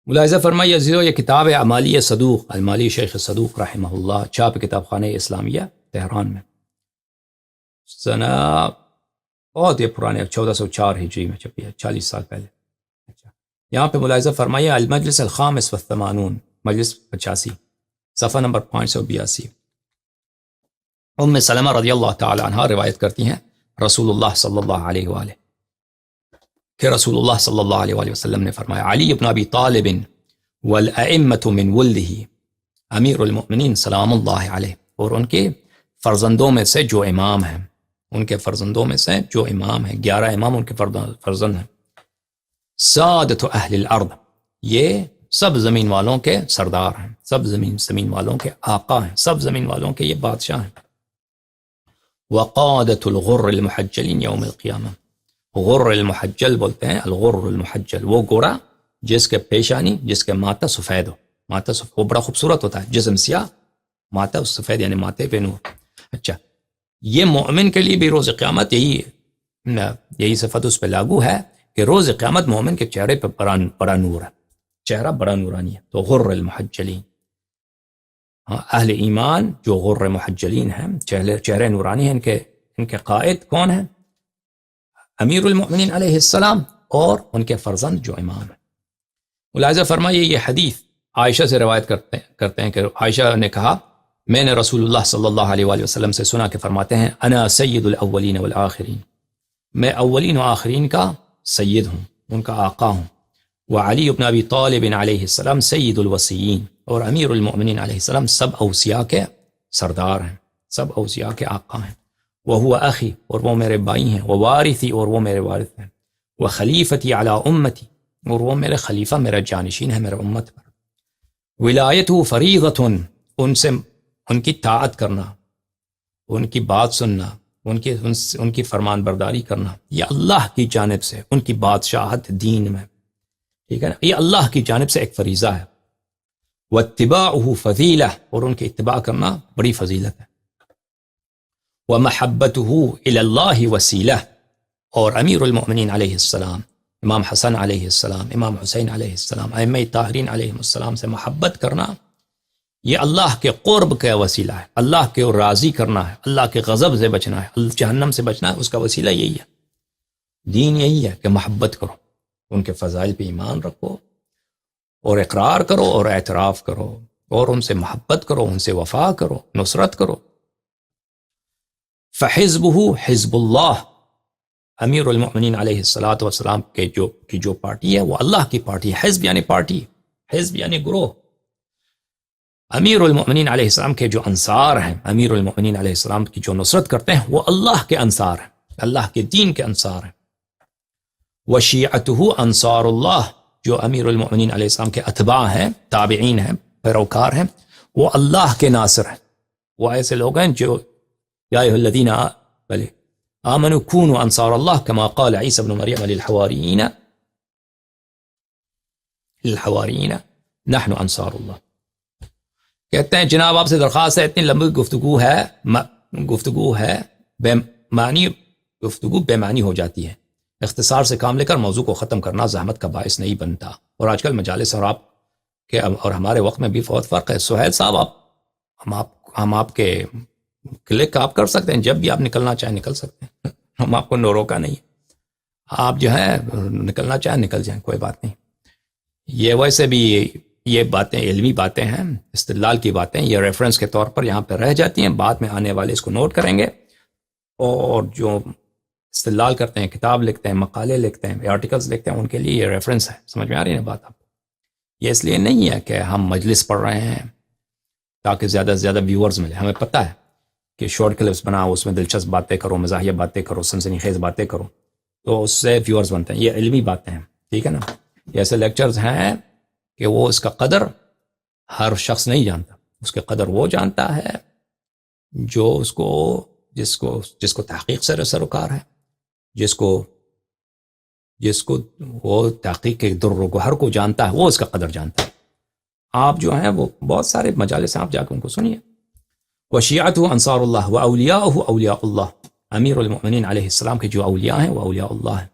ملاحظہ فرمائیے عزیزو، یہ کتاب ہے اعمالی صدوق، المالی شیخ صدوق رحمہ اللہ، چھاپ کتاب خانہ اسلامیہ تہران میں، سنہ بہت یہ پرانے 1404 ہجری میں چھپی ہے، 40 سال پہلے۔ اچھا، یہاں پہ ملاحظہ فرمائیے المجلس الخامس والثمانون، مجلس 85، صفحہ نمبر 582۔ ام سلمہ رضی اللہ تعالی عنہ روایت کرتی ہیں رسول اللہ صلی اللہ علیہ وآلہ کہ رسول اللہ صلی اللہ علیہ وآلہ وسلم نے فرمایا علی بن ابی طالب والائمۃ من ولدہ، امیر المؤمنین سلام اللہ علیہ، اور ان کے فرزندوں میں سے جو امام ہیں، ان کے فرزندوں میں سے جو امام ہیں، 11 امام ان کے فرزند ہیں، سادۃ اہل الارض، یہ سب زمین والوں کے سردار ہیں، سب زمین والوں کے آقا ہیں، سب زمین والوں کے یہ بادشاہ ہیں، وقادۃ الغر المحجلین یوم القیامہ، غر المحجل بولتے ہیں، الغر المحجل، وہ گورا جس کے پیشانی، جس کے ماتھا سفید ہو، ماتھا سفید، وہ بڑا خوبصورت ہوتا ہے، جسم سیاہ، ماتھا سفید، یعنی ماتھے پہ نور۔ اچھا، یہ مومن کے لیے بھی روز قیامت یہی صفت اس پہ لاگو ہے کہ روز قیامت مومن کے چہرے پہ بڑا نور ہے، چہرہ بڑا نورانی ہے، تو غر المحجلین، اہل ایمان جو غر محجلین ہیں، چہرے نورانی ہیں، ان کے قائد کون ہیں؟ امیر المؤمنین علیہ السلام اور ان کے فرزند جو امام ہیں۔ ملاحظہ فرمائیے یہ حدیث عائشہ سے روایت کرتے ہیں کہ عائشہ نے کہا میں نے رسول اللہ صلی اللہ علیہ وآلہ وسلم سے سنا کہ فرماتے ہیں انا سید الاولین والآخرین، میں اولین و آخرین کا سید ہوں، ان کا آقا ہوں، وعلی بن ابی طالب علیہ السلام سید الوصیین، اور امیر المؤمنین علیہ السلام سب اوصیاء کے سردار ہیں، سب اوصیاء کے آقا ہیں، وہو اخی، اور وہ میرے بھائی ہیں، ووارثی، اور وہ میرے وارث ہیں، وخلیفتی علی امتی، اور وہ میرے خلیفہ، میرا جانشین ہے میرے امت پر، ولایتہ فریضۃ، ان کی طاعت کرنا، ان کی بات سننا، ان کی فرمان برداری کرنا، یہ اللہ کی جانب سے، ان کی بادشاہت دین میں، ٹھیک ہے نا، یہ اللہ کی جانب سے ایک فریضہ ہے، واتباعہ فضیلہ، اور ان کی اتباع کرنا بڑی فضیلت ہے، ومحبتہ الی اللہ وسیلہ، اور امیر المؤمنین علیہ السلام، امام حسن علیہ السلام، امام حسین علیہ السلام، ائمہ طاہرین علیہ السلام سے محبت کرنا یہ اللہ کے قرب کا وسیلہ ہے، اللہ کے راضی کرنا ہے، اللہ کے غضب سے بچنا ہے، جہنم سے بچنا ہے، اس کا وسیلہ یہی ہے، دین یہی ہے کہ محبت کرو، ان کے فضائل پہ ایمان رکھو، اور اقرار کرو اور اعتراف کرو، اور ان سے محبت کرو، ان سے وفا کرو، نصرت کرو۔ فحزبہ حزب اللہ، امیر المؤمنین علیہ الصلاۃ والسلام کی جو پارٹی ہے وہ اللہ کی پارٹی ہے، حزب یعنی پارٹی، حزب یعنی گروہ، امیر المؤمنین علیہ السلام کے جو انصار ہیں، امیر المؤمنین علیہ السلام کی جو نصرت کرتے ہیں وہ اللہ کے انصار ہیں، اللہ کے دین کے انصار ہیں، وشیعتہ انصار اللہ، جو امیر المؤمنین علیہ السلام کے اتباع ہیں، تابعین ہیں، پیروکار ہیں، وہ اللہ کے ناصر ہیں، وہ ایسے لوگ ہیں جو یا ایھا الذین آمنوا کونوا انصار اللہ کما قال عیسی ابن مریم للحواریین نحن انصار اللہ۔ کہتے ہیں جناب آپ سے درخواست ہے، اتنی لمبی گفتگو ہے بے معنی ہو جاتی ہے، اختصار سے کام لے کر موضوع کو ختم کرنا زحمت کا باعث نہیں بنتا، اور آج کل مجالس اور آپ کے اور ہمارے وقت میں بھی بہت فرق ہے۔ سہیل صاحب ہم آپ کے کلک آپ کر سکتے ہیں، جب بھی آپ نکلنا چاہیں نکل سکتے ہیں، ہم آپ کو روکا نہیں، آپ جو ہے نکلنا چاہیں نکل جائیں، کوئی بات نہیں۔ یہ ویسے بھی یہ باتیں علمی باتیں ہیں، استدلال کی باتیں، یہ ریفرنس کے طور پر یہاں پہ رہ جاتی ہیں، بعد میں آنے والے اس کو نوٹ کریں گے، اور جو استدلال کرتے ہیں، کتاب لکھتے ہیں، مقالے لکھتے ہیں، آرٹیکلز لکھتے ہیں، ان کے لیے یہ ریفرنس ہے۔ سمجھ میں آ رہی ہے بات آپ کو؟ یہ اس لیے نہیں ہے کہ ہم مجلس پڑھ رہے ہیں تاکہ زیادہ سے زیادہ ویورز ملے، ہمیں پتہ ہے کہ شارٹ کلپس بناؤ، اس میں دلچسپ باتیں کرو، مزاحیہ باتیں کرو، سنسنی خیز باتیں کرو، تو اس سے ویورز بنتے ہیں۔ یہ علمی باتیں ہیں، ٹھیک ہے نا؟ یہ ایسے لیکچرز ہیں کہ وہ اس کا قدر ہر شخص نہیں جانتا، اس کے قدر وہ جانتا ہے جو جس کو تحقیق سے سروکار ہے، جس کو وہ تحقیق کے در و گوہر کو جانتا ہے، وہ اس کا قدر جانتا ہے۔ آپ جو ہیں وہ بہت سارے مجالس ہیں، آپ جا کے ان کو سنیے۔ وشیعتہ انصار اللہ واولیاءہ اولیاء اللہ، امیر المؤمنین علیہ السلام کے جو اولیاء ہیں وہ اولیاء اللہ ہیں،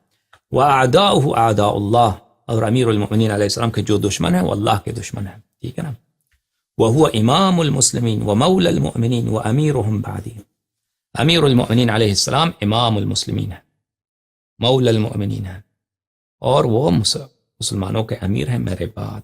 واعداؤہ اعداء اللہ، اور امیر المؤمنین علیہ السلام کے جو دشمن ہیں وہ اللہ کے دشمن ہیں. ٹھیک ہے نا. وَهُوَ إِمَامُ الْمُسْلِمِينَ وَمَوْلَى الْمُؤْمِنِينَ وَأَمِيرُهُمْ بَعْدِهِ. امیر المؤمنین علیہ السلام امام المسلمین ہے، مولا المؤمنین ہے، اور وہ مسلمانوں کے امیر ہیں میرے بعد.